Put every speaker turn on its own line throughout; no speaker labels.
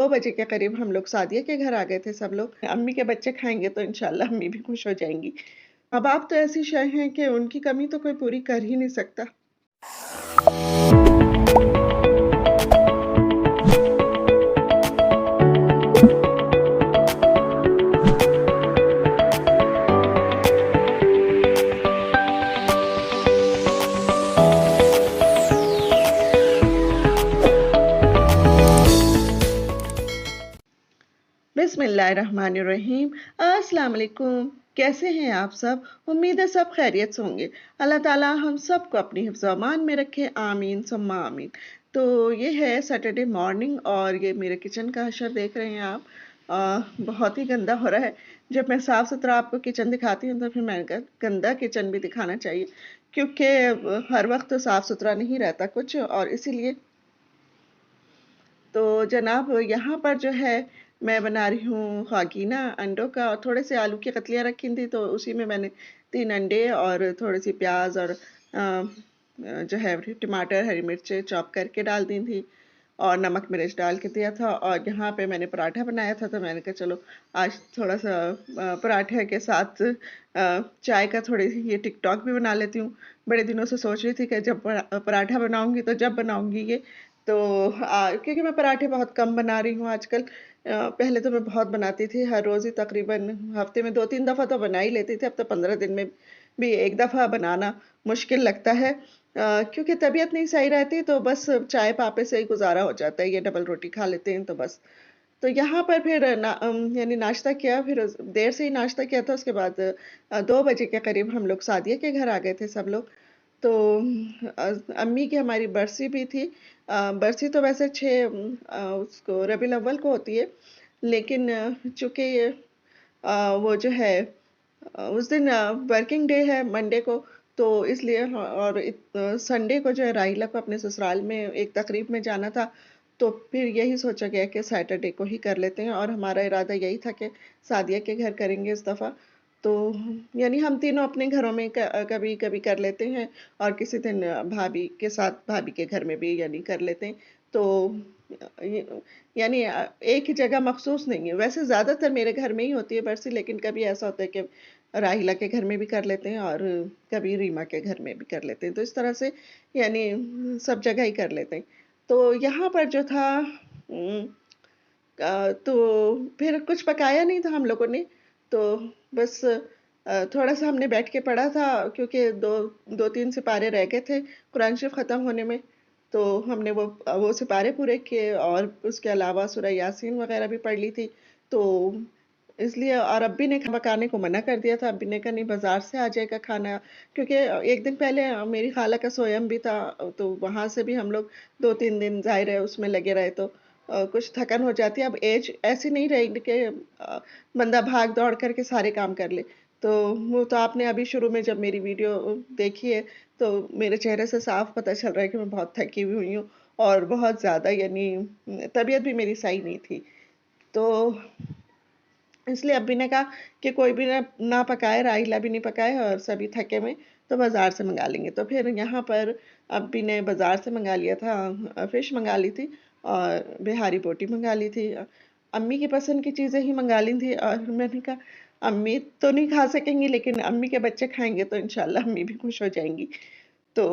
2 बजे के करीब हम लोग सादिया के घर आ गए थे सब लोग। अम्मी के बच्चे खाएँगे तो इंशाल्लाह अम्मी भी खुश हो जाएँगी। माँ-बाप तो ऐसी शय हैं कि उनकी कमी तो कोई पूरी कर ही नहीं सकता। बिस्मिल्लाहिर्रहमानिर्रहीम। अस्सलाम वालेकुम। कैसे हैं आप सब? उम्मीद है सब खैरियत से होंगे। अल्लाह ताला हम सबको अपनी हिफ्ज़ व अमान में रखे, आमीन सुम्मा आमीन। तो ये है सैटरडे मॉर्निंग और ये मेरे किचन का हशर देख रहे हैं आप। बहुत ही गंदा हो रहा है। जब मैं साफ़ सुथरा आपको किचन दिखाती हूँ तो फिर मैंने कहा गंदा किचन भी दिखाना चाहिए, क्योंकि हर वक्त तो साफ़ सुथरा नहीं रहता कुछ, और इसीलिए तो जनाब यहाँ पर जो है मैं बना रही हूँ खागीना अंडों का, और थोड़े से आलू की कतलियाँ रखी थी तो उसी में मैंने 3 अंडे और थोड़ी सी प्याज और जो है टमाटर हरी मिर्च चॉप करके डाल दी थी, और नमक मिर्च डाल के दिया था। और यहाँ पे मैंने पराठा बनाया था तो मैंने कहा चलो आज थोड़ा सा पराठे के साथ चाय का थोड़ी ये टिकटॉक भी बना लेती हूँ। बड़े दिनों से सोच रही थी कि जब पराठा बनाऊंगी तो जब बनाऊंगी ये तो क्योंकि मैं पराठे बहुत कम बना रही हूँ आजकल। पहले तो मैं बहुत बनाती थी, हर रोज़ ही तकरीबन हफ्ते में 2-3 दफ़ा तो बना ही लेती थी। अब तो 15 दिन में भी 1 दफ़ा बनाना मुश्किल लगता है, क्योंकि तबीयत नहीं सही रहती तो बस चाय पापे से ही गुजारा हो जाता है, ये डबल रोटी खा लेते हैं तो बस। तो यहाँ पर फिर यानी नाश्ता किया, फिर देर से ही नाश्ता किया था। उसके बाद 2 बजे के करीब हम लोग सादिया के घर आ गए थे सब लोग। तो अम्मी की हमारी बरसी भी थी। बरसी तो वैसे उसको रबीउल अव्वल को होती है, लेकिन चूंकि वो जो है उस दिन वर्किंग डे है मंडे को, तो इसलिए और संडे को जो है राहिला को अपने ससुराल में एक तकरीब में जाना था। तो फिर यही सोचा गया कि सैटरडे को ही कर लेते हैं, और हमारा इरादा यही था कि सादिया के घर करेंगे इस दफ़ा। तो यानी हम तीनों अपने घरों में कभी कभी कर लेते हैं, और किसी दिन भाभी के साथ भाभी के घर में भी यानी कर लेते हैं। तो यानी एक ही जगह मखसूस नहीं है। वैसे ज़्यादातर मेरे घर में ही होती है बरसी, लेकिन कभी ऐसा होता है कि राहिला के घर में भी कर लेते हैं और कभी रीमा के घर में भी कर लेते हैं। तो इस तरह से यानी सब जगह ही कर लेते हैं। तो यहाँ पर जो था तो फिर कुछ पकाया नहीं था हम लोगों ने, तो बस थोड़ा सा हमने बैठ के पढ़ा था, क्योंकि दो 2-3 सिपारे रह गए थे कुरान शरीफ ख़त्म होने में। तो हमने वो सिपारे पूरे किए, और उसके अलावा सूरह यासीन वगैरह भी पढ़ ली थी। तो इसलिए, और अब्बी ने पकाने को मना कर दिया था। अब्बी ने कहा नहीं, बाजार से आ जाएगा खाना, क्योंकि एक दिन पहले मेरी खाला का सोयम भी था, तो वहां से भी हम लोग 2-3 दिन जाहिर है उसमें लगे रहे, तो कुछ थकन हो जाती है। अब एज ऐसी नहीं रही कि बंदा भाग दौड़ करके सारे काम कर ले। तो वो तो आपने अभी शुरू में जब मेरी वीडियो देखी है तो मेरे चेहरे से साफ पता चल रहा है कि मैं बहुत थकी हुई हूँ, और बहुत ज़्यादा यानी तबीयत भी मेरी सही नहीं थी। तो इसलिए अब्बी ने कहा कि कोई भी ना पकाए, राहिला भी नहीं पकाए और सभी थके हुए, तो बाज़ार से मंगा लेंगे। तो फिर यहाँ पर अब्बी ने बाज़ार से मंगा लिया था, फ़िश मंगा ली थी और बिहारी बोटी मंगा ली थी। अम्मी की पसंद की चीज़ें ही मंगा ली थी, और मैंने कहा अम्मी तो नहीं खा सकेंगी, लेकिन अम्मी के बच्चे खाएँगे तो इंशाल्लाह अम्मी भी खुश हो जाएँगी। तो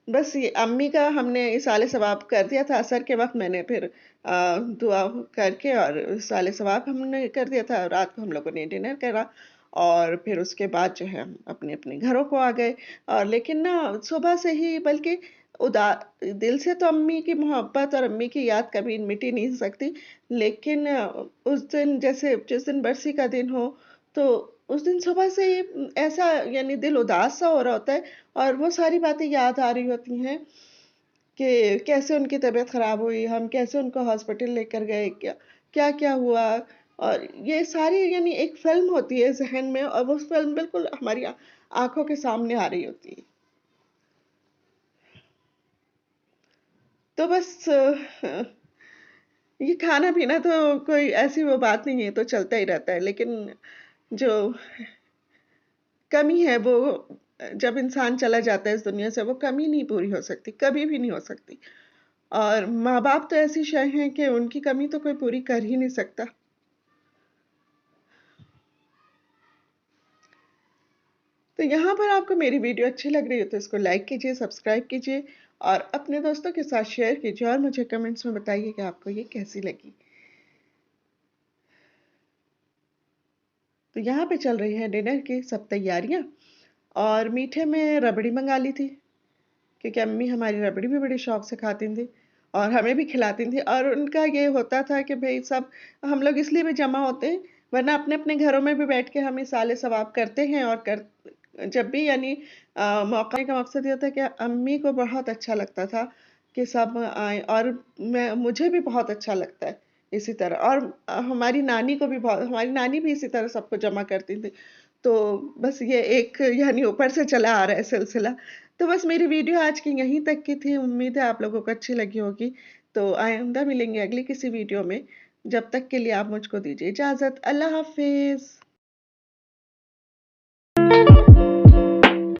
बस ये अम्मी का हमने इसाले सवाब कर दिया था। असर के वक़्त मैंने फिर दुआ करके और इसाले सवाब हमने कर दिया था। रात को हम लोगों ने डिनर करा, और फिर उसके बाद जो है हम अपने-अपने घरों को आ गए। और लेकिन ना सुबह से ही बल्कि उदा दिल से तो अम्मी की मोहब्बत और अम्मी की याद कभी मिट ही नहीं सकती। लेकिन उस दिन जैसे जिस दिन बरसी का दिन हो, तो उस दिन सुबह से ही ऐसा यानी दिल उदास सा हो रहा होता है, और वो सारी बातें याद आ रही होती हैं कि कैसे उनकी तबीयत ख़राब हुई, हम कैसे उनको हॉस्पिटल लेकर गए, क्या-क्या हुआ। और ये सारी यानी एक फ़िल्म होती है ज़हन में, और वो फ़िल्म बिल्कुल हमारी आँखों के सामने आ रही होती है। तो बस ये खाना-पीना तो कोई ऐसी वो बात नहीं है, तो चलता ही रहता है। लेकिन जो कमी है वो जब इंसान चला जाता है इस दुनिया से, वो कमी नहीं पूरी हो सकती, कभी भी नहीं हो सकती। اور ماں باپ تو ایسی شے ہیں کہ ان کی کمی تو کوئی پوری کر ہی نہیں سکتا. تو یہاں پر آپ کو میری ویڈیو اچھی لگ رہی ہے تو اس کو لائک کیجئے، سبسکرائب کیجئے اور اپنے دوستوں کے ساتھ شیئر کیجئے اور مجھے کمنٹس میں بتائیے کہ آپ کو یہ کیسی لگی. تو یہاں پہ چل رہی ہے ڈنر کی سب تیاریاں، اور میٹھے میں ربڑی منگا لی تھی کیونکہ امی ہماری ربڑی بھی بڑے شوق سے کھاتی تھیں اور ہمیں بھی کھلاتی تھیں. اور ان کا یہ ہوتا تھا کہ بھئی سب ہم لوگ اس لیے بھی جمع ہوتے ہیں، ورنہ اپنے اپنے گھروں میں بھی بیٹھ کے ہم اصالے ثواب کرتے ہیں اور جب بھی یعنی موقع کا مقصد یہ ہوتا ہے کہ امی کو بہت اچھا لگتا تھا کہ سب آئیں، اور مجھے بھی بہت اچھا لگتا ہے اسی طرح. اور ہماری نانی کو بھی ہماری نانی بھی اسی طرح سب کو جمع کرتی تھی. تو بس یہ ایک یعنی اوپر سے چلا آ رہا ہے سلسلہ. تو بس میری ویڈیو آج کی یہیں تک کی تھی، امید ہے آپ لوگوں کو اچھی لگی ہوگی. تو آئندہ ملیں گے اگلی کسی ویڈیو میں، جب تک کے لیے آپ مجھ کو دیجیے اجازت. اللہ حافظ.